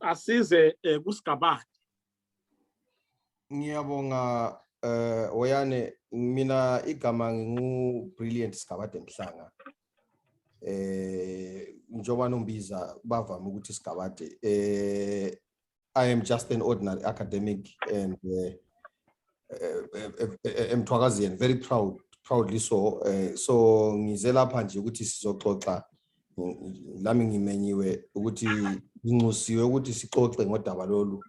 asize kusigabade. Ngiyabonga oyane mina igama ngingu Brilliant Sigabade Mhlanga. Njoba nombiza bavama ukuthi Sigabade. I am just an ordinary academic and emthwakaziyen, very proudly so. So ngize lapha nje ukuthi sizoxoxa lami ngimenyiwe ukuthi inxusiwe ukuthi sixoxe ngodaba lolu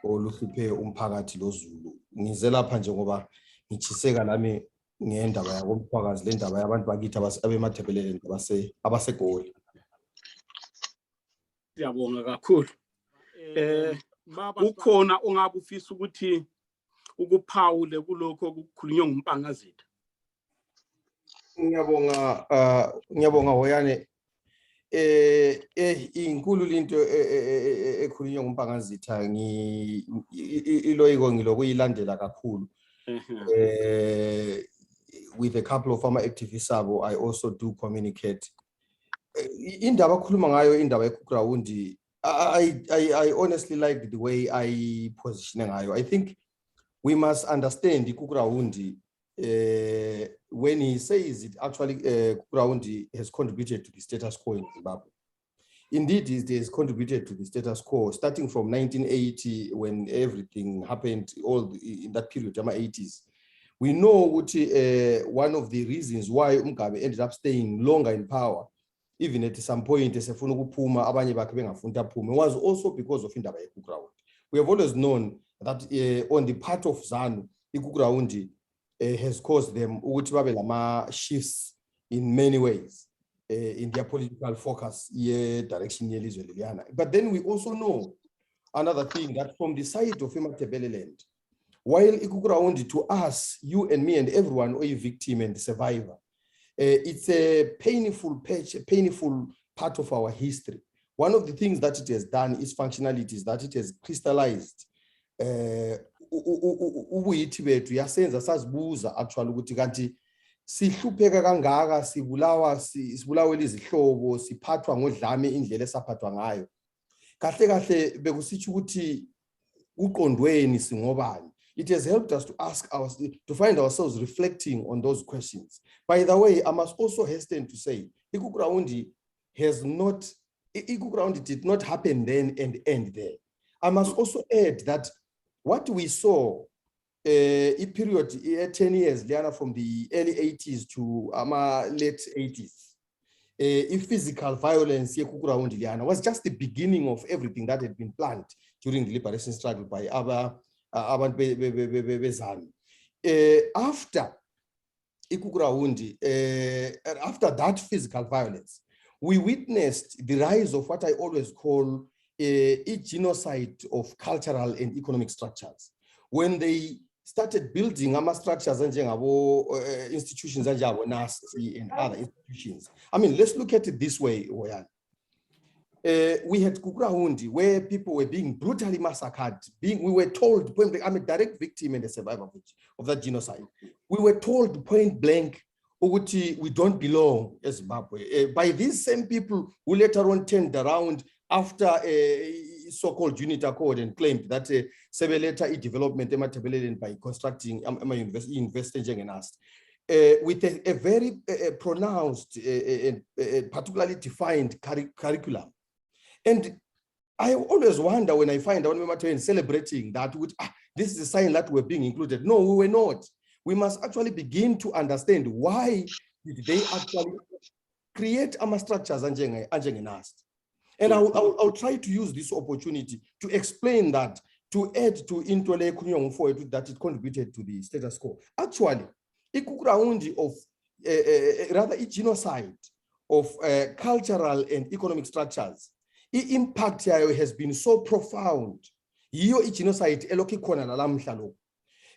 oluhluphe umphakathi loZulu. Ngize lapha nje ngoba ngichiseka lami ngendaba yakomphakazi le ndaba yabantu bakithi abemathebelele abasegoli. Siyabonga kakhulu. Ukhona ongabe ufisa ukuthi ukuphawule kulokho okukhulunywa ngumpangazitha? Ngiyabonga hoyane. Inkulu into ekhulunywa ngumpangazitha iloyiko ngilokuyilandela kakhulu. With a couple of former activists abo, I also do communicate. Indaba khuluma ngayo indaba eKukurawundi. I honestly like the way I position ngayo. I think we must understand Kukurawundi when he says it actually Kukurawundi has contributed to the status quo in Zimbabwe. Indeed, it has contributed to the status quo starting from 1980 when everything happened in that period, the 80s. We know one of the reasons why Mugabe ended up staying longer in power, even at some point, was also because of indaba yeKukurawundi. We have always known that on the part of ZANU, Kukurawundi has caused them shifts in many ways in their political focus, direction. But then we also know another thing, that from the side of Ematebeleland, while Kukurawundi to us, you and me and everyone, are a victim and survivor, it's a painful part of our history. One of the things that it has done is functionalities that it has crystallized. Yasenza sazibuza actually ukuthi kanti sihlupheka kangaka, sibulawa izihlobo, siphathwa ngodlame indlela esaphathwa ngayo. Kahle kahle bekusitsho ukuthi uqondweni singobani. It has helped us to find ourselves reflecting on those questions. By the way, I must also hasten to say, Kukurawundi did not happen then and end there. I must also add that what we saw a period 10 years from the early 80s to late 80s, physical violence was just the beginning of everything that had been planned during the liberation struggle by abantu bezanu. After Kukurawundi, after that physical violence, we witnessed the rise of what I always call a genocide of cultural and economic structures. When they started building structures and institutions and NUST and other institutions. I mean, let's look at it this way, Oyan. We had Kukurawundi where people were being brutally massacred. We were told, I'm a direct victim and a survivor of that genocide. We were told point blank, we don't belong as Zimbabwe. By these same people who later on turned around after a so-called unit accord and claimed that later development by constructing investing in us. With a very pronounced, particularly defined curriculum. And I always wonder when I find out celebrating that, this is a sign that we're being included. No, we were not. We must actually begin to understand why did they actually create structures and NUST. And I'll try to use this opportunity to explain that, to add to that it contributed to the status quo. Actually, Kukurawundi of rather a genocide of cultural and economic structures. The impact here has been so profound. Genocide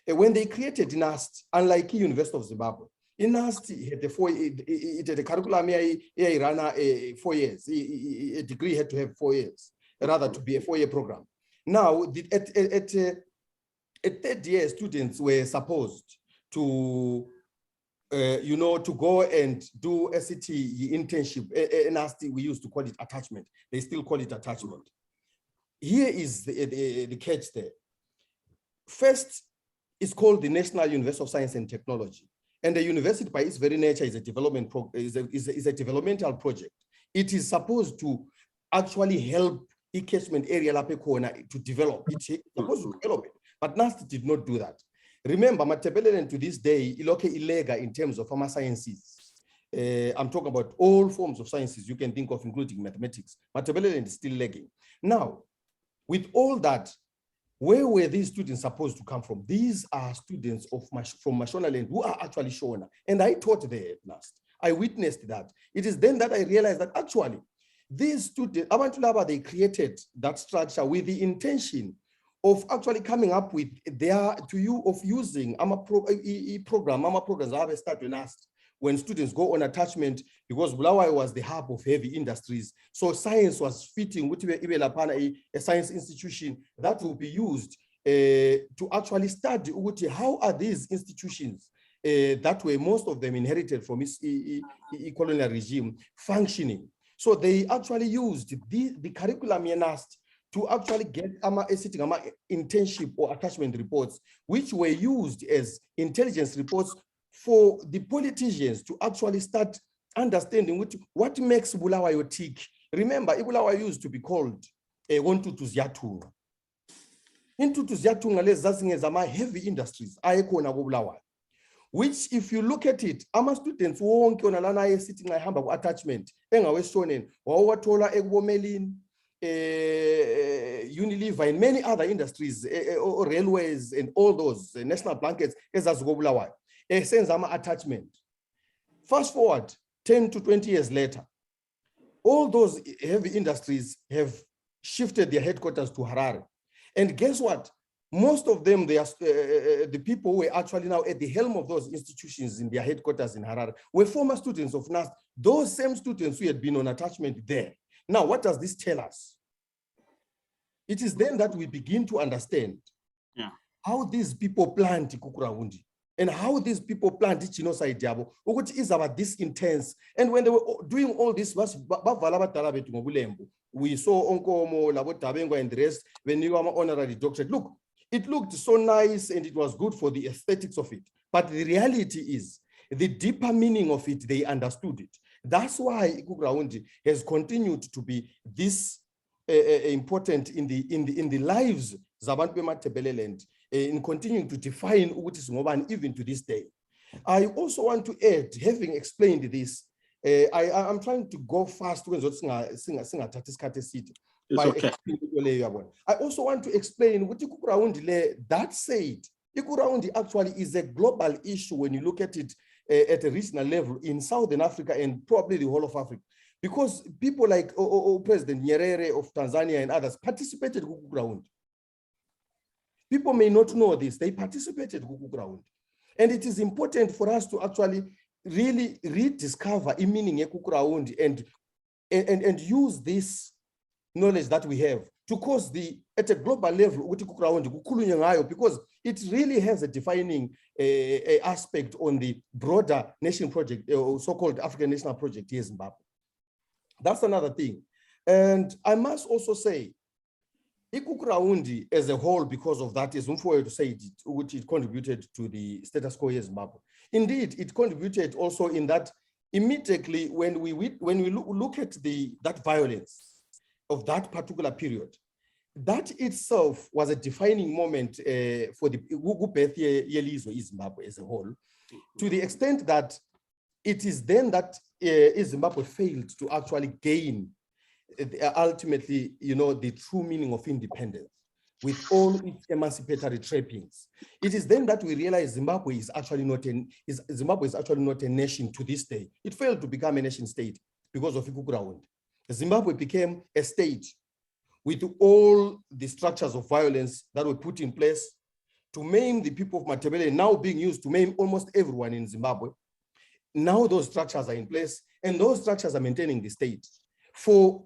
when they created NUST, unlike the University of Zimbabwe, NUST had a curriculum 4 years. A degree had to have 4 years, rather to be a 4-year program. Now, at third year, students were supposed to, to go and do SCT internship. NUST, we used to call it attachment. They still call it attachment. here is the catch there. First, it's called the National University of Science and Technology. And the university by its very nature is a developmental project. It is supposed to actually help the catchment area to develop. It's supposed to develop it, but NUST did not do that. Remember, Matebelelen to this day, iloke ilega in terms of pharma sciences. I'm talking about all forms of sciences you can think of, including mathematics. Matebelelen is still lagging. Now, with all that, where were these students supposed to come from? These are students from Mashonaland who are actually Shona. And I taught there at NUST. I witnessed that. It is then that I realized that actually these students, they created that structure with the intention of actually coming up with using programs I have started NUST when students go on attachment, because Bulawayo was the hub of heavy industries. So science was fitting with a science institution that will be used to actually study how are these institutions that were most of them inherited from colonial regime functioning. So they actually used the curriculum NUST to actually get internship or attachment reports, which were used as intelligence reports for the politicians to actually start understanding what makes Bulawayo tick. Remember, Bulawayo used to be called Wontutu Zyatunga. Intutu Zyatunga les heavy industries, Bulawayo. Which, if you look at it, our students won't sitting attachment, Unilever and many other industries, railways and all those national blankets as Bulawayo. A sense of attachment. Fast forward 10 to 20 years later, all those heavy industries have shifted their headquarters to Harare. And guess what? Most of them, the people who were actually now at the helm of those institutions in their headquarters in Harare were former students of NUST, those same students who had been on attachment there. Now, what does this tell us? It is then that we begin to understand how these people planned Kukurawundi. And how these people planned genocide, which is about this intense. And when they were doing all this, we saw Onkomo, Labotabengo, and the rest, when you are honorary doctorate. Look, it looked so nice and it was good for the aesthetics of it. But the reality is, the deeper meaning of it, they understood it. That's why Ikugraundi has continued to be this important in the lives of Zabantu Tebeleland, in continuing to define Ugutis Ngoban even to this day. I also want to add, having explained this, I'm trying to go fast when I also want to explain what that said. Ikuraundi actually is a global issue when you look at it at a regional level in Southern Africa and probably the whole of Africa. Because people like President Nyerere of Tanzania and others participated in Kukugraundi. People may not know this, they participated in Kukugraundi. And it is important for us to actually really rediscover the meaning of Kukugraundi and use this knowledge that we have to cause at a global level, because it really has a defining aspect on the broader nation project, so-called African National Project here in Zimbabwe. That's another thing. And I must also say, Ikukuraundi as a whole, because of that, is unfair to say which it contributed to the status quo in Zimbabwe. Indeed, it contributed also in that immediately when we look at that violence of that particular period, that itself was a defining moment for the Yelizo Zimbabwe as a whole, to the extent that it is then that Zimbabwe failed to actually gain ultimately, the true meaning of independence with all its emancipatory trappings. It is then that we realize Zimbabwe is actually not a nation to this day. It failed to become a nation state because of Ikukuraundi. Zimbabwe became a state with all the structures of violence that were put in place to maim the people of Matabele, now being used to maim almost everyone in Zimbabwe. Now those structures are in place and those structures are maintaining the state for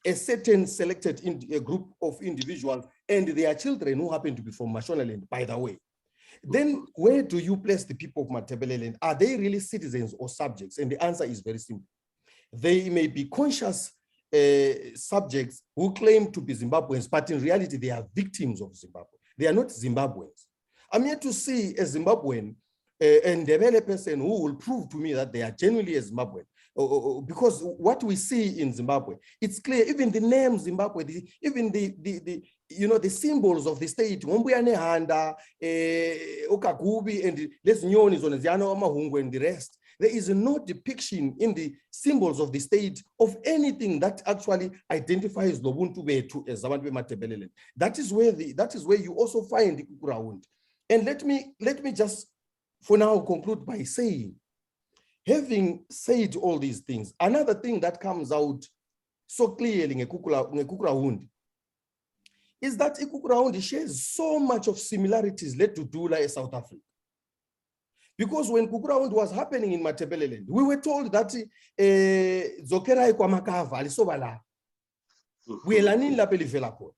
a certain selected group of individuals and their children who happen to be from Mashonaland, by the way. Then where do you place the people of Matabeleland? Are they really citizens or subjects? And the answer is very simple. They may be conscious subjects who claim to be Zimbabweans, but in reality, they are victims of Zimbabwe. They are not Zimbabweans. I'm here to see a Zimbabwean and a person who will prove to me that they are genuinely a Zimbabwean. Because what we see in Zimbabwe, it's clear, even the name Zimbabwe, even the you know, the symbols of the state, Handa, Okagubi, and Les Nyonis on Ziano Amahungu and the rest. There is no depiction in the symbols of the state of anything that actually identifies Lobuntu Betu as Zabantu Matebelele. That is where you also find the Kukurahundi. And let me just for now conclude by saying, having said all these things, another thing that comes out so clearly in Kukurahundi is that Kukurahundi shares so much of similarities led to Dula in South Africa. Because when Kukurahundi was happening in Matebeleland, we were told that Zokera Ikwamakava alisobala. We elanin la pelifelapo.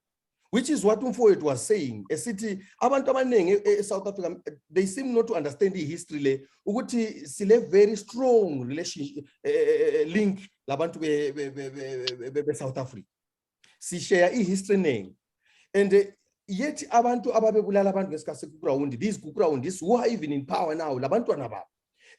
Which is what Umfoet was saying. A city, abantu South Africa, they seem not to understand the history. Uguti sile very strong relationship link labantu be South Africa. Si share history name, and yet abantu ababebulala abantu ngesikhathi Kukurahundi, these Kukurahundi who are even in power now, labantu anaba,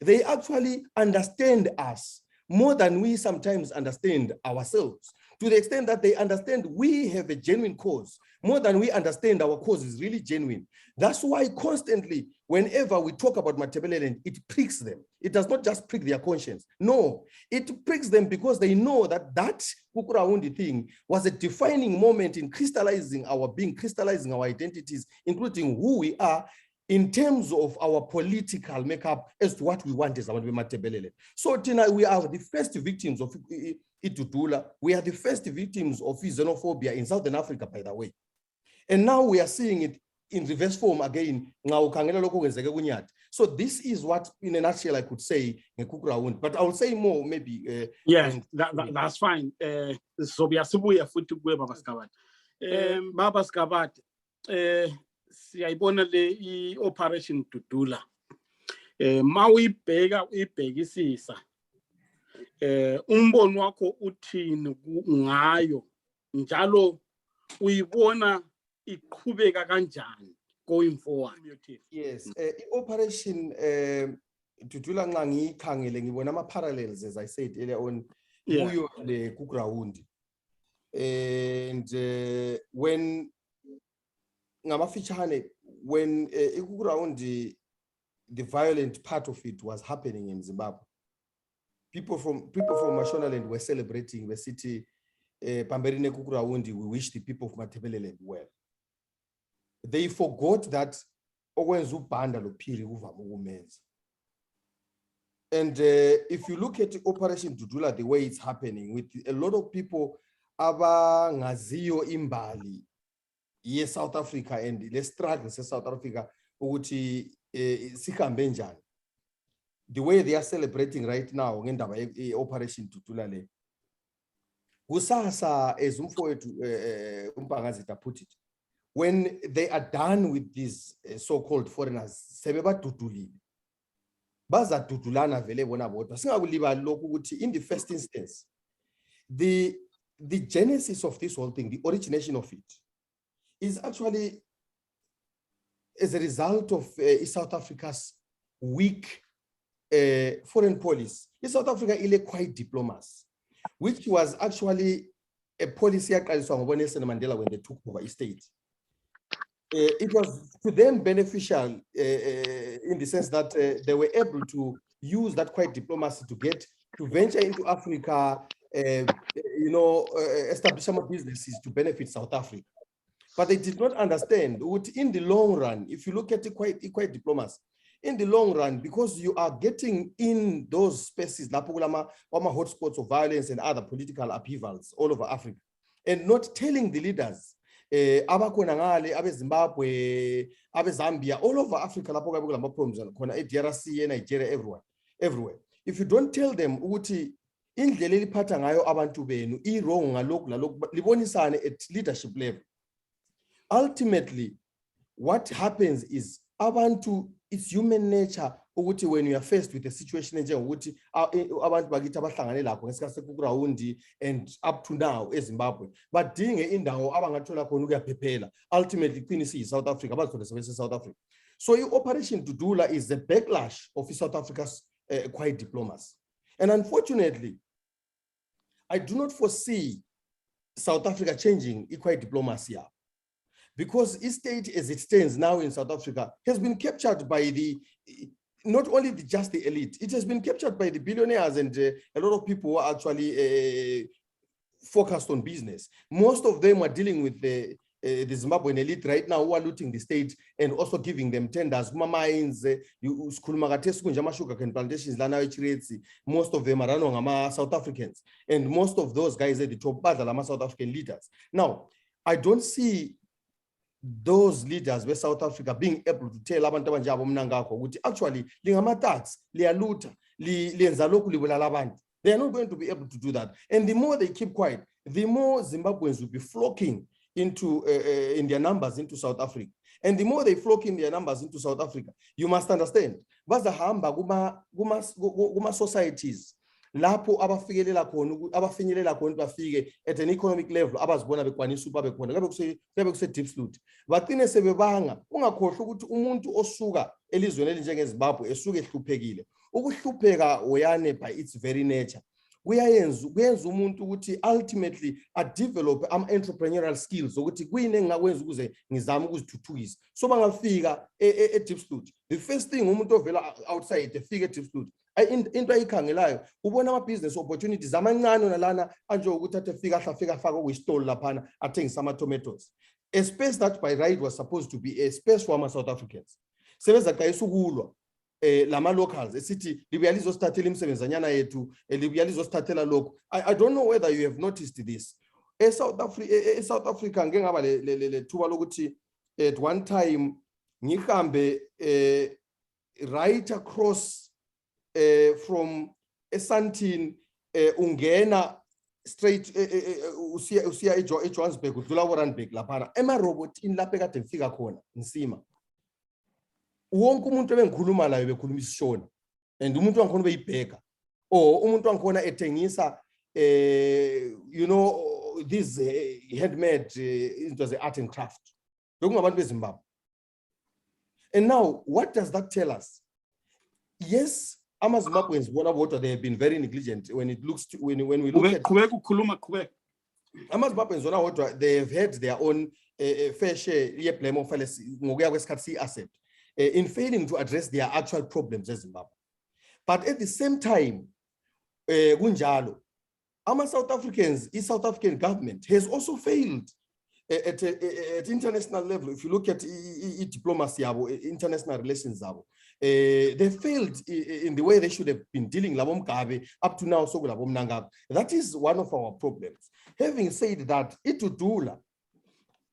they actually understand us more than we sometimes understand ourselves. To the extent that they understand we have a genuine cause, more than we understand our cause is really genuine. That's why constantly, whenever we talk about Matebeleland, it pricks them. It does not just prick their conscience. No, it pricks them because they know that that Kukurahundi thing was a defining moment in crystallizing our being, crystallizing our identities, including who we are, in terms of our political makeup as to what we want as our Matebeleland. So Tina, we are the first victims of Itutula. We are the first victims of xenophobia in Southern Africa, by the way. And now we are seeing it in reverse form again. So this is what, in a nutshell, I could say in Kukurahundi. But I will say more, maybe. Yeah, that's fine. So we are super food to go, Baba Skabat. Baba Skabat, siyayibona le operation Tutula. Mawuyibheka uyibhekisisa. Umbono wakho uthini ngayo njalo uyibona iqhubeka kanjani going forward? Yes, operation Tutula nxa ngiyikhangele ngibona ama parallels, as I said earlier on, kuyo le Kukurahundi. And when ngamafitshane, when Kukurahundi, the violent part of it was happening in Zimbabwe, people from Mashonaland were celebrating the city. Pamberine Kukurahundi, we wish the people of Matebeleland well. They forgot that and if you look at Operation Tutula, the way it's happening, with a lot of people ngazio imbali, yes, South Africa, and let's struggle South Africa, the way they are celebrating right now, Operation Tutula. Kusasa, as Umpangazita put it, when they are done with these so-called foreigners, in the first instance, the genesis of this whole thing, the origination of it, is actually as a result of South Africa's weak foreign policy. South Africa is quite diplomacy, which was actually a policy of Nelson Mandela when they took over his state. It was to them beneficial in the sense that they were able to use that quiet diplomacy to venture into Africa, establish some businesses to benefit South Africa. But they did not understand in the long run, if you look at the quiet diplomacy, in the long run, because you are getting in those spaces, hotspots of violence and other political upheavals all over Africa, and not telling the leaders, Abakonangale, Abe Zimbabwe, Abe Zambia, all over Africa, DRC, Nigeria, everywhere. If you don't tell them, in the patangayo abantu benu, wrong at leadership level. Ultimately, what happens is it's human nature ukuthi when you are faced with a situation enjengokuthi abantu bakithi abahlangane lakho ngesikhathi sekuground and up to now eZimbabwe badinge indawo abangathola khona ukuyaphephela ultimately qinisi South Africa bazithole sebese South Africa. So operation Dudula is the backlash of South Africa's quiet diplomacy. And unfortunately, I do not foresee South Africa changing quiet diplomacy up. Because its state as it stands now in South Africa has been captured by not only just the elite, it has been captured by the billionaires and a lot of people who are actually focused on business. Most of them are dealing with the Zimbabwean elite right now who are looting the state and also giving them tenders. Mines, plantations, most of them are running South Africans. And most of those guys at the top are South African leaders. Now, I don't see those leaders where South Africa being able to tell abantu abanjabo mnangakho ukuthi actually lingama-tax liyaluta liyenza lokhu libulala abantu. They are not going to be able to do that. And the more they keep quiet, the more Zimbabweans will be flocking into in their numbers into South Africa. And the more they flock in their numbers into South Africa, you must understand bazahamba kuma societies lapho abafinyelela khona bafike at an economic level abazibona bekwanisa ukuba bekhona kabe kuse deep slut baqine sebebanga ungakhohlwa ukuthi umuntu osuka elizweni elinjenge Zimbabwe esuke ehluphekile ukuhlupheka oyane by its very nature kuyenza umuntu ukuthi ultimately develop entrepreneurial skills ukuthi kuyini engakwenza ukuze ngizama ukuzithuthukisa so bangafika deep slut the first thing umuntu ovela outside efika deep slut into ayikhangelayo ubona ama business opportunities amancane nalana anje ukuthi afika afaka kwi-stall laphana athengisa ama tomatoes, a space that by right was supposed to be a space for South Africans. Sebeza qayisa ukulwa lama locals esithi libuya lizosithathela imsebenzanyana yethu libuya lizosithathela lokho. I don't know whether you have noticed this. South Africa ngeke ngaba le thuba lokuthi at one time ngihambe right across from Esantin ungena straight usiya eJohannesburg udlula Randburg laphana emarobotini lapha ekade ngifika khona nsima wonke umuntu ebengikhuluma layo bekhuluma isishona and umuntu wangikhona beyibheka umuntu wangikhona ethengisa you know this handmade into the art and craft lokungabantu beZimbabwe. And now what does that tell us? Yes, Zimbabweans, they have been very negligent when it looks to, when we look at Zimbabweans, they have had their own fair share asset in failing to address their actual problems as Zimbabwe. But at the same time, Gunjalo, South Africans, the South African government has also failed at international level. If you look at diplomacy, international relations, they failed in the way they should have been dealing up to now. That is one of our problems. Having said that, itudula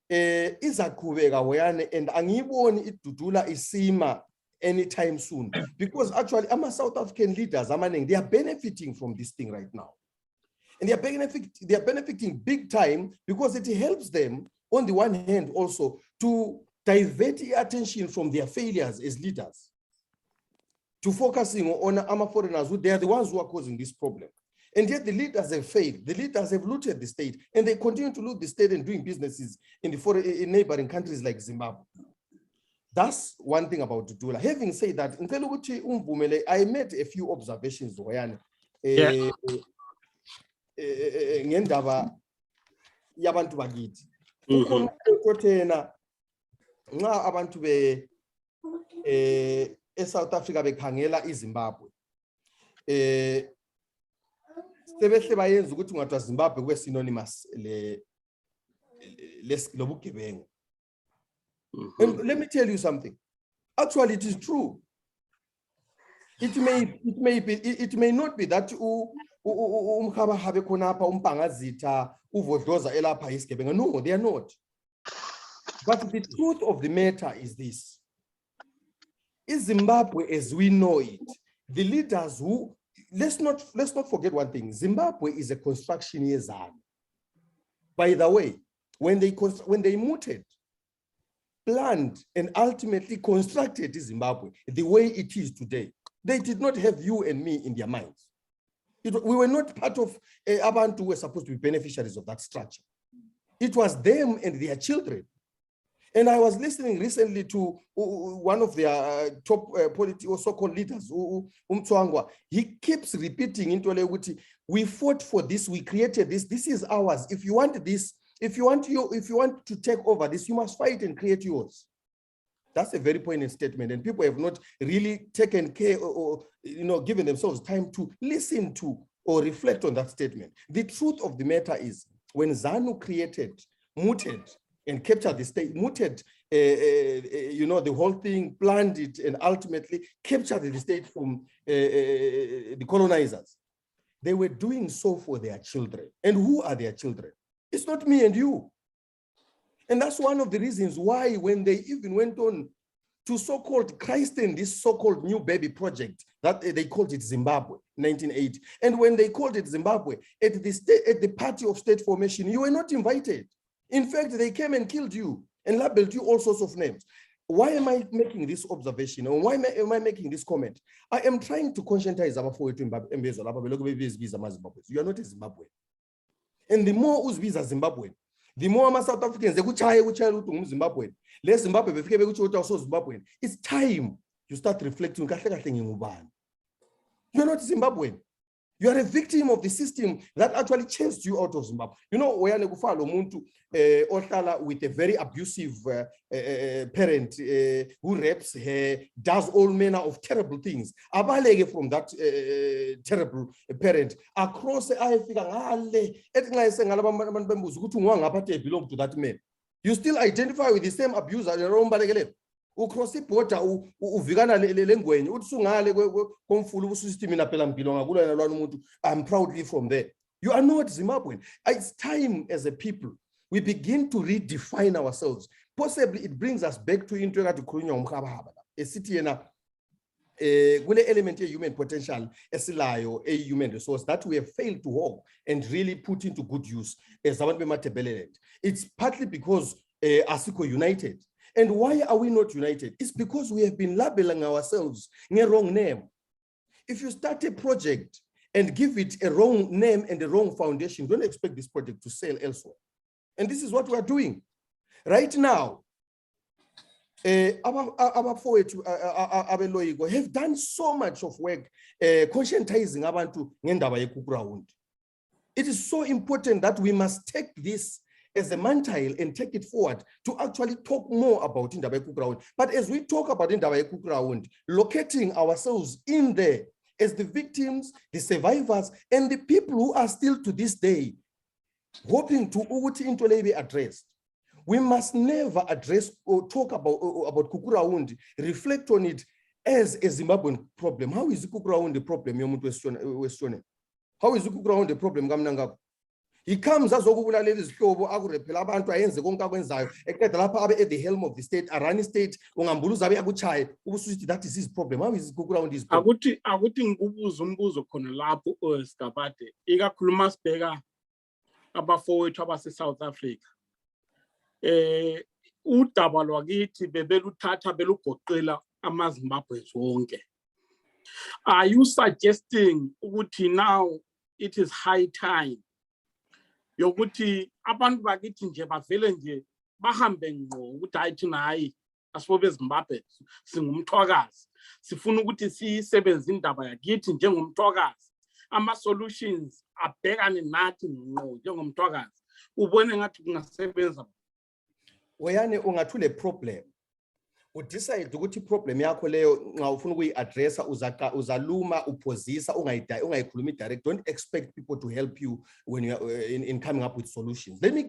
is a kubega wayane and angiboni itudula isima anytime soon because actually South African leaders they are benefiting from this thing right now. And they are benefiting big time because it helps them on the one hand also to divert the attention from their failures as leaders to focusing on foreigners who they are the ones who are causing this problem. And yet the leaders have failed. The leaders have looted the state and they continue to loot the state and doing businesses in neighboring countries like Zimbabwe. That's one thing about Dudula. Having said that, I made a few observations. Ngendaba yabantu bakithi ukhona uthena nxa abantu eSouth Africa bekhangela iZimbabwe sebehle bayenza ukuthi ungathi Zimbabwe kube synonymous lobugebengu. And let me tell you something, actually it is true. It may not be that umkhabahabe khonapha umpangazitha uvodloza elapha isigebenga. No, they are not. But the truth of the matter is this: in Zimbabwe as we know it, the leaders who let's not forget one thing. Zimbabwe is a construction yazana. By the way, when they mooted planned and ultimately constructed Zimbabwe the way it is today. They did not have you and me in their minds. We were not part of Abantu who were supposed to be beneficiaries of that structure. It was them and their children. And I was listening recently to one of their top political so-called leaders, Umtswangwa. He keeps repeating into Lewuti, we fought for this, we created this, this is ours. If you want this, if you want to take over this, you must fight and create yours. That's a very poignant statement, and people have not really taken care or given themselves time to listen to or reflect on that statement. The truth of the matter is, when ZANU created, mooted, and captured the state, mooted, the whole thing, planned it, and ultimately captured the state from the colonizers, they were doing so for their children. And who are their children? It's not me and you. And that's one of the reasons why, when they even went on to so-called christen this so-called new baby project, that they called it Zimbabwe, 1980. And when they called it Zimbabwe, at the party of state formation, you were not invited. In fact, they came and killed you and labeled you all sorts of names. Why am I making this observation? Or why am I making this comment? I am trying to conscientize Zimbabwe. You are not a Zimbabwean. And the more uzbiza Zimbabwean, the more South Africans they Zimbabwean. Less Zimbabwe, Zimbabwean. It's time you start reflecting. You're not Zimbabwean. You are a victim of the system that actually chased you out of Zimbabwe. You know, with a very abusive parent who rapes her, does all manner of terrible things. Abalege from that terrible parent across belong to that man. You still identify with the same abuser. Ucross the border, uvigana lengwenye, utsungale komfulu system inaphela mpilo ngakula nalwana I'm proudly from there. You are not Zimbabwean. It's time as a people we begin to redefine ourselves. Possibly it brings us back to into khulunywa umkhababa. Esithi yena kule element of human potential esilayo a human resource that we have failed to hold and really put into good use as abantu bemathebelele. It's partly because asiko united. And why are we not united? It's because we have been labeling ourselves in a wrong name. If you start a project and give it a wrong name and a wrong foundation, don't expect this project to sell elsewhere. And this is what we are doing. Right now, our poets have done so much of work conscientizing abantu ngendaba yekuground. It is so important that we must take this as a mantle and take it forward to actually talk more about indaba yekuground. But as we talk about indaba yekuground, locating ourselves in there as the victims, the survivors, and the people who are still to this day hoping to be addressed. We must never address or talk about Kukuraund, reflect on it as a Zimbabwean problem. How is Kukuraund the problem? How is Kukuraund the problem? He comes as okubula lezi hlobo akurephela abantu ayenze konke akwenzayo eqeda lapha abe at the helm of the state arun state ungambuluza abe akuchaye ubusuthi that is his problem. How is Kukuraund his problem? Akuthi ngikubuza umbuzo khona lapho oSkabade ikakhuluma sibheka abafowethu abase South Africa. Udaba lwakithi bebeluthatha belugoqela amaZimbabweans wonke. Are you suggesting ukuthi now it is high time yokuthi abantu bakithi nje bavele nje bahambe ngqo ukuthi hayi thina hayi asibobe eZimbabwe singumthwakazi sifuna ukuthi sisebenze indaba yakithi njengomthwakazi ama solutions abhekane nathi ngqo njengomthwakazi ubone ngathi kungasebenza weyane ungathule problem udecide ukuthi problem yakho leyo nxa ufuna ukuyiaddressa uzaluma uphosisa ungayikhulumi direct. Don't expect people to help you when you are in coming up with solutions. Let me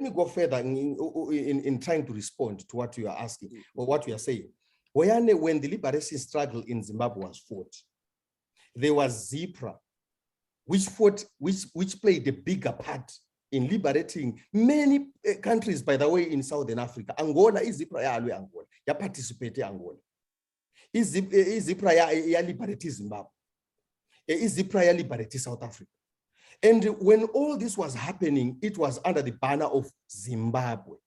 go further in trying to respond to what you are asking or what you are saying. Weyane, when the liberation struggle in Zimbabwe was fought, there was ZIPRA which played a bigger part in liberating many countries, by the way, in Southern Africa. Angola is ZIPRA ya Angola. Ya participate Angola. Is ZIPRA ya liberate Zimbabwe. Is ZIPRA ya liberate South Africa. And when all this was happening, it was under the banner of Zimbabwe.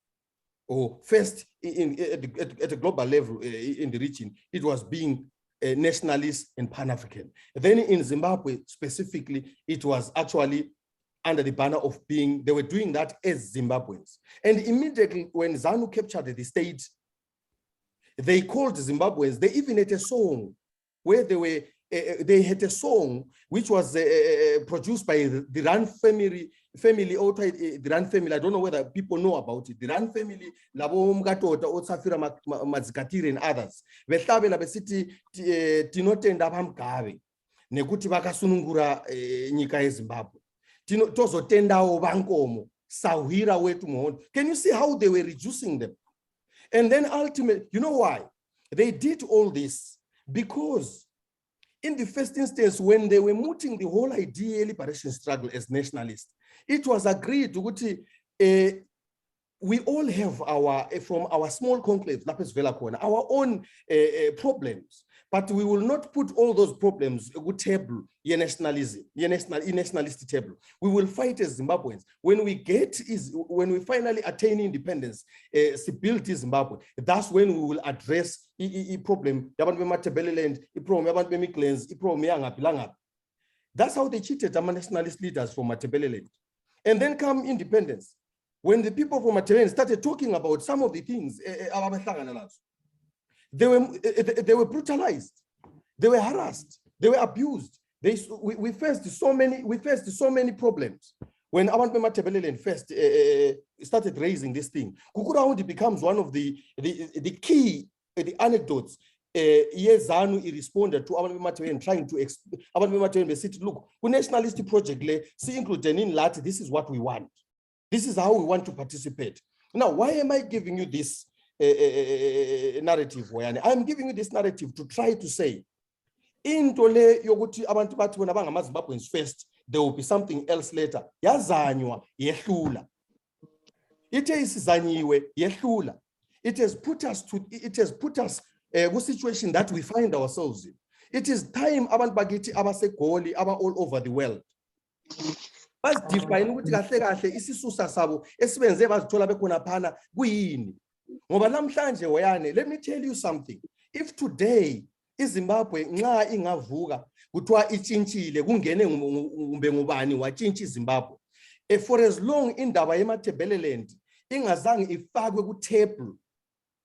or first at a global level in the region, it was being nationalist and Pan-African. Then in Zimbabwe specifically, it was actually under the banner of being, they were doing that as Zimbabweans. And immediately when ZANU captured the state, they called Zimbabweans, they even had a song where they had a song which was produced by the Rand family, the Rand family. I don't know whether people know about it. The Rand family, Labo Mgatota, Otsafira Mazikatiri and others. Vehlabela besithi tinotenda pamgabe nekuti vakasunungura nyika yeZimbabwe. Tozotendawo bankomo sawira wetu muhondo. Can you see how they were reducing them? And then ultimately, you know why? They did all this because in the first instance, when they were mooting the whole idea liberation struggle as nationalists, it was agreed to we all have from our small conclaves, our own problems, but we will not put all those problems at table, nationalist table. We will fight as Zimbabweans. When we finally attain independence, stability Zimbabwe, that's when we will address the problem. That's how they cheated our nationalist leaders from Matebeleland. And then come independence. When the people from Matebeleland started talking about some of the things, they were brutalized, they were harassed, they were abused. We faced so many problems. When Abantu Matebeleland first started raising this thing, Kukuraundi becomes one of the key anecdotes. ZANU responded to Abantu Matebeleland trying to Abantu Matebeleland said, look, the nationalist project see include in Lati, this is what we want. This is how we want to participate. Now, why am I giving you this narrative? I'm giving you this narrative to try to say, into le yokuthi abantu bathi bona bangamaZimbabweans first, there will be something else later. Yazanywa yehlula. Ithe isizanyiwe yehlula. It has put us a situation that we find ourselves in. It is time abantu bakithi abasegoli aba all over the world. Define ukuthi kahle kahle isisusa sabo esibenze bazithola bekhona phana kuyini. Ngoba namhlanje woyane, let me tell you something. If today iZimbabwe nxa ingavuka kuthiwa itshintshile kungene ngumbe ngubani watshintshi iZimbabwe, for as long indaba yeMatebeleland ingazange ifakwe ku table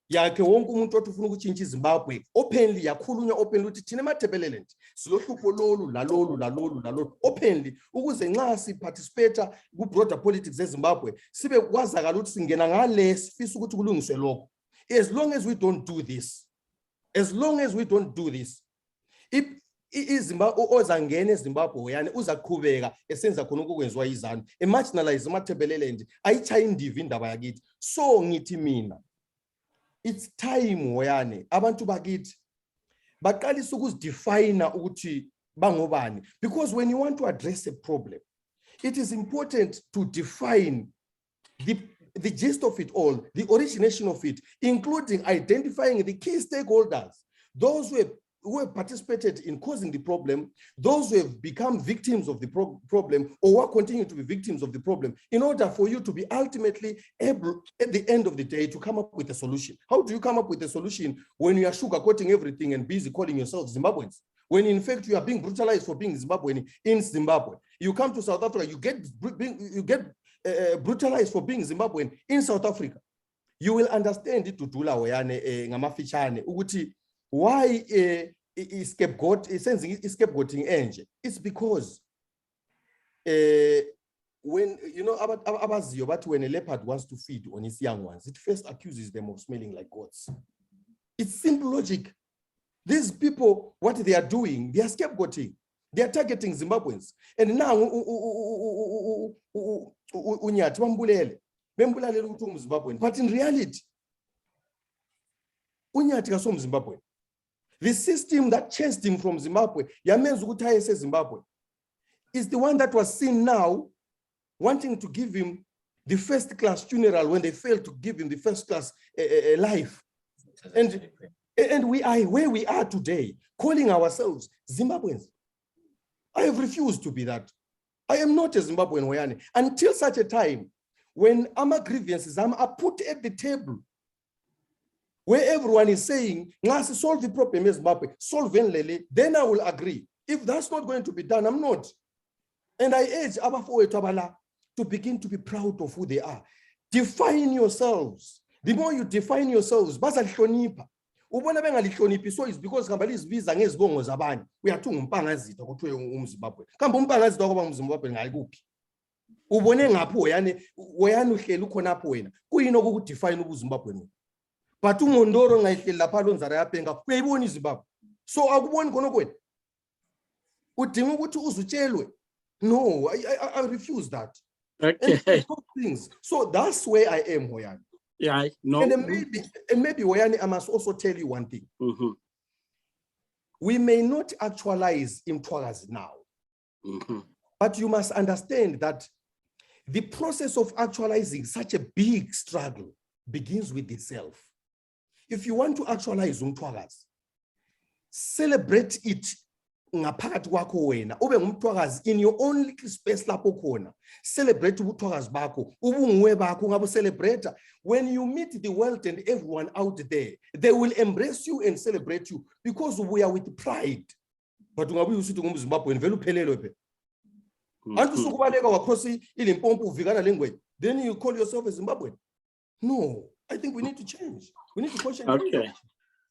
yakhe wonke umuntu othi ufuna ukutshintsha iZimbabwe openly, yakhulunywa openly ukuthi thina eMatebeleland silohlupho lolu lalolu openly, ukuze nxa siparticipate ku broader politics eZimbabwe sibe kwazakala ukuthi singena ngale sifisa ukuthi kulungiswe lokho. As long as we don't do this, if iZimbabwe ozangena eZimbabwe yani uzaqhubeka esenza khona ukwenziwa izanu, marginalize eMatebeleland, ayichaya indiva indaba yakithi. So ngithi mina, it's time woyane abantu bakithi baqalisa ukuzidefine ukuthi bangobani, because when you want to address a problem, it is important to define the gist of it all, the origination of it, including identifying the key stakeholders, those who have participated in causing the problem, those who have become victims of the problem, or who are continuing to be victims of the problem, in order for you to be ultimately able, at the end of the day, to come up with a solution. How do you come up with a solution when you are sugarcoating everything and busy calling yourselves Zimbabweans? When in fact you are being brutalized for being Zimbabwean in Zimbabwe. You come to South Africa, you get brutalized for being Zimbabwean in South Africa. You will understand it to Tula Wayane Ngamafichane Uguti. Why is scapegoating angel? It's because when you know about when a leopard wants to feed on its young ones, it first accuses them of smelling like goats. It's simple logic. These people, what they are doing, they are scapegoating. They are targeting Zimbabweans. And now but in reality, Zimbabwe. The system that chased him from Zimbabwe, Zimbabwe, is the one that was seen now wanting to give him the first class funeral when they failed to give him the first class life. And we are where we are today, calling ourselves Zimbabweans. I have refused to be that. I am not a Zimbabwean Wayane until such a time when our grievances are put at the table, where everyone is saying, let's solve the problem, solve it, then I will agree. If that's not going to be done, I'm not. And I urge Abafowethu to begin to be proud of who they are. Define yourselves. The more you define yourselves, bazalihlonipha. Ubona bengalihloniphi, so it's because ngaba lizibiza ngezibongo zabanye. Uyathi ungumpangazitha kuthiwe umZimbabwe. Kambe umpangazitha kwaba umZimbabwe ngayikuphi? Ubone ngaphi weyani uhleli ukhonapho wena. Kuyini okukudefine ubuZimbabwe no? But uMondoro ngayihleli lapha lonzara yaphenga uyayibona iZimbabwe. So akuboni khona kwena. Udinga ukuthi uzutshelwe. No, I refuse that. Okay. Things. So that's where I am, Hoyani. Yeah, no. And maybe Hoyani, I must also tell you one thing. We may not actualize Mtwagazi now, but you must understand that the process of actualizing such a big struggle begins with itself. If you want to actualize Mtwagazi, celebrate it ngaphakathi kwakho wena ube ngumthwakazi in your own little space lapho khona. Celebrate ubuthwakazi bakho, ubunguwe bakho ngabo celebrate. When you meet the world and everyone out there, they will embrace you and celebrate you because we are with pride. But ungabuye usithi ngumZimbabwe vele uphelelwe phe. Antu sukubaleka wakhosi iLimpopo uvikana lengwe. Then you call yourself a Zimbabwean. No, I think we need to change. We need to question. Okay.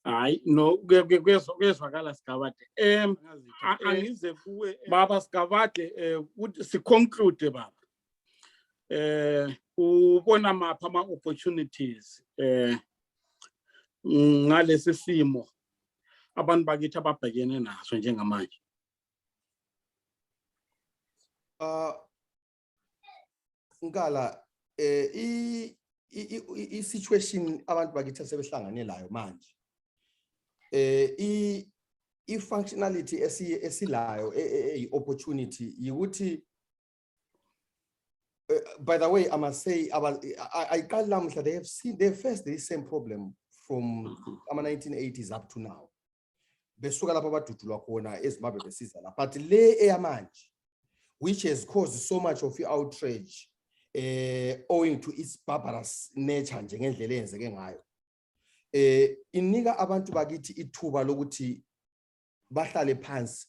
Hayi no kwezwakala Sigabade angize kuwe baba Sigabade ukuthi si conclude baba ubona mapha ama opportunities ngalesi simo abantu bakithi ababhekene naso njengamanje. Ngala i situation abantu bakithi sebehlangane layo manje. I-functionality esilayo opportunity yikuthi by the way I must say they faced the same problem from 1980s up to now. Besuka lapha abadudulwa khona eZimbabwe besiza la, but le eyamanje which has caused so much of outrage owing to its barbarous nature njengendlela eyenzeke ngayo. Inika abantu bakithi ithuba lokuthi bahlale phansi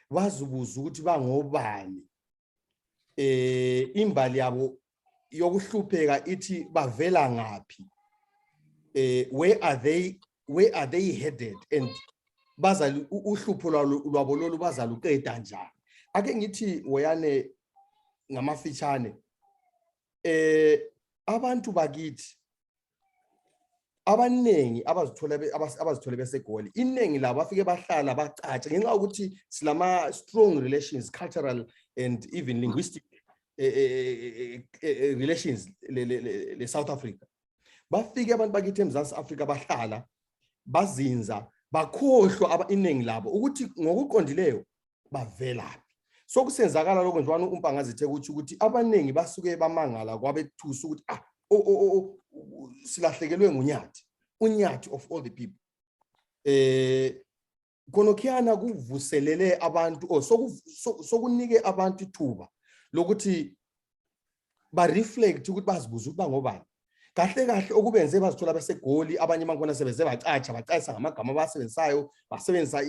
bazibuza ukuthi bangobani, imbali yabo yokuhlupheka ithi bavela ngaphi, where are they headed, and bazali uhlupho lwabo lolu bazaluqeda njani. Ake ngithi Hoyane ngamafitshane, abantu bakithi abanengi abazithola beseGoli, inengi labo bafike bahlala bacaca ngenxa ukuthi silama strong relations, cultural and even linguistic relations le South Africa. Bafike abantu bakithi eMzansi Afrika bahlala bazinza bakhohlwa inengi labo ukuthi ngokuqondileyo bavelaphi. So kusenzakala lokho nje umpangazithe ukuthi abanengi basuke bamangala kwabethusa ukuthi silahlekelwe nguNyathi, uNyathi of all the people. Konokhiyana kuvuselele abantu sokunike abantu ithuba lokuthi ba reflect ukuthi bazibuza ukuthi bangobani. Kahle kahle okubenze bazithola beseGoli, abanye bankona sebeze bacacisa ngamagama abasebenzisayo, basebenzisa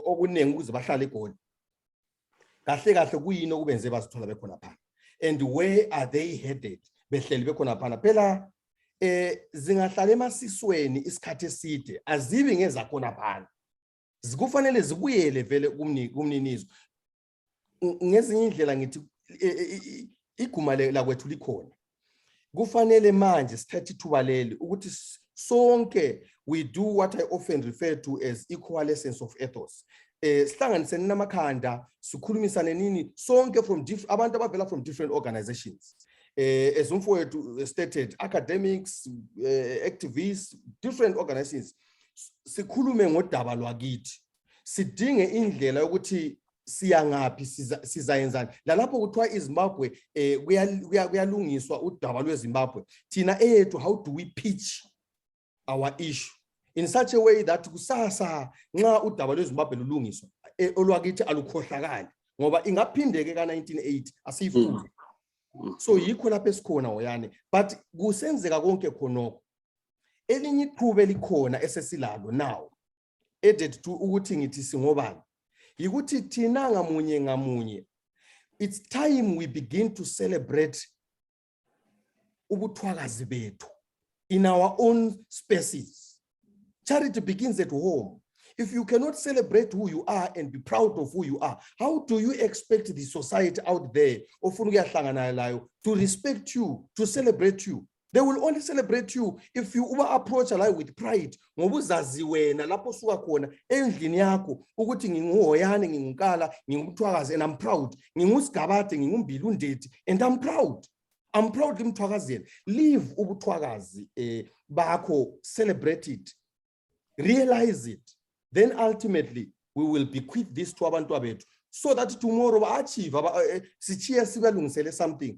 okuningi ukuze bahlale eGoli. Kahle kahle kuyini okubenze bazithola bekhona phana, and where are they headed? Behleli bekhona phana phela zingahlala emasisweni isikhathi eside azibi ngezakhona phana, zikufanele zibuyele vele kumninizo. Ngezinye indlela ngithi iguma la kwethu likhona, kufanele manje sithathe ithuba leli ukuthi sonke we do what I often refer to as equal essence of ethos. Sihlanganisene namakhanda sikhulumisane nini sonke from abantu abavela from different organizations. As umfowethu stated, academics, activists, different organizations, sikhulume ngodaba lwakithi, sidinge indlela yokuthi siyangaphi sizayenzani. Lalapho kuthiwa iZimbabwe kuyalungiswa udaba lweZimbabwe, thina ethu how do we pitch our issue in such a way that kusasa nxa udaba lweZimbabwe lulungiswa olwakithi alukhohlakali, ngoba ingaphindeke ka 1980 asiyifunde. So yikho lapho esikhona Oyane, but kusenzeka konke khonokho elinye iqhube likhona esesilalo now added to ukuthi ngithi singobani yikuthi thina ngamunye it's time we begin to celebrate ubuthwakazi bethu in our own spaces. Charity begins at home. If you cannot celebrate who you are and be proud of who you are, how do you expect the society out there to respect you, to celebrate you? They will only celebrate you if you approach life with pride. And I'm proud. And I'm proud. I'm proud of Leave bako, celebrate it, realize it. Then ultimately we will bequeath this to abantu abetu so that tomorrow we achieve something.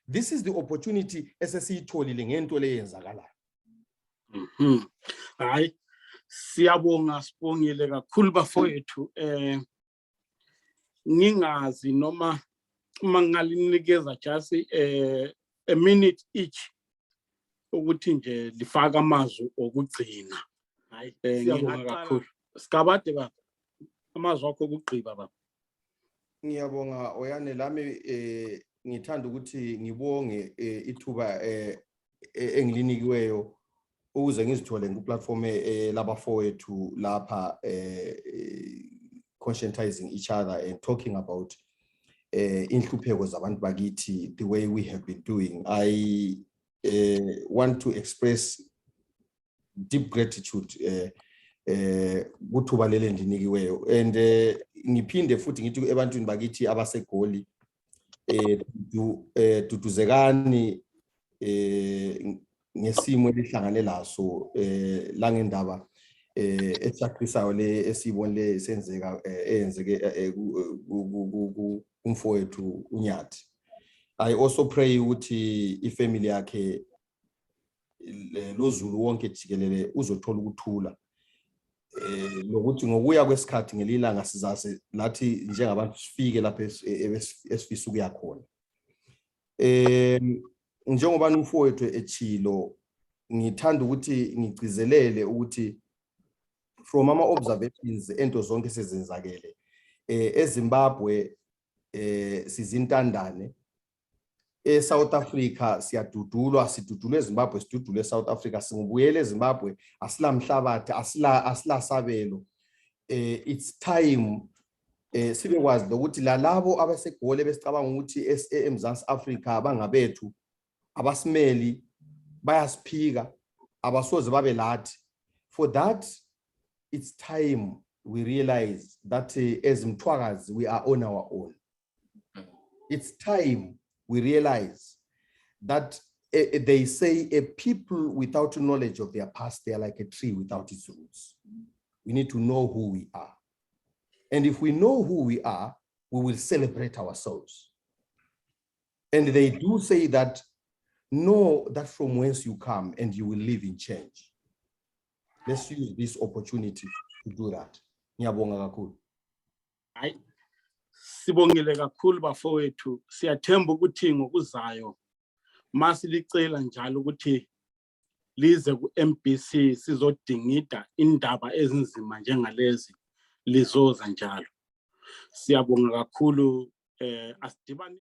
This is the opportunity esesiyitholile ngento leyenzakala. Hayi siyabonga sibongile kakhulu bafowethu ngingazi noma ngalinikeza just a minute each ukuthi nje lifaka amazwi okugcina. Hayi ngiyabonga kakhulu. Sikabade baba amazwi akho okugqiba baba. Ngiyabonga Oyane lami ngithanda ukuthi ngibonge ithuba engilinikiweyo ukuze ngizithole ku platform labafowethu lapha conscientizing each other and talking about inhlupheko zabantu bakithi the way we have been doing. I want to express deep gratitude kuthuba leli endinikiweyo and ngiphinde futhi ngithi ebantwini bakithi abasegoli duduzekani ngesimo elihlangane laso la ngendaba echaqisayo le esibonile senzeka eyenzeke kumfowethu uNyathi. I also pray ukuthi ifamily yakhe loZulu wonke jikelele uzothola ukuthula lokuthi ngokuya kwesikhathi ngelilanga sizase lathi njengabantu sifike lapha esifisa ukuya khona. Njengoba umfowethu echilo ngithanda ukuthi ngicizelele ukuthi from ama observations ento zonke sezenzakele eZimbabwe sizintandane South Africa siyadudulwa sidudulwe eZimbabwe sidudulwe eSouth Africa singubuyele eZimbabwe asila mhlabathi asila sabelo. It's time sibe kwazi ukuthi lalabo abasegole besicabanga ukuthi eMzansi Africa bangabethu abasimeli bayasiphika abasoze babe lathi. For that it's time we realize that as Mthwakazi we are on our own. It's time we realize that they say a people without knowledge of their past, they are like a tree without its roots. We need to know who we are. And if we know who we are, we will celebrate ourselves. And they do say that, know that from whence you come and you will live in change. Let's use this opportunity to do that. Ngiyabonga kakhulu. Sibongile kakhulu bafowethu siyathemba ukuthi ngokuzayo masilicela njalo ukuthi lize ku MBC sizodingida indaba ezinzima njengalezi lizoza njalo. Siyabonga kakhulu asidibani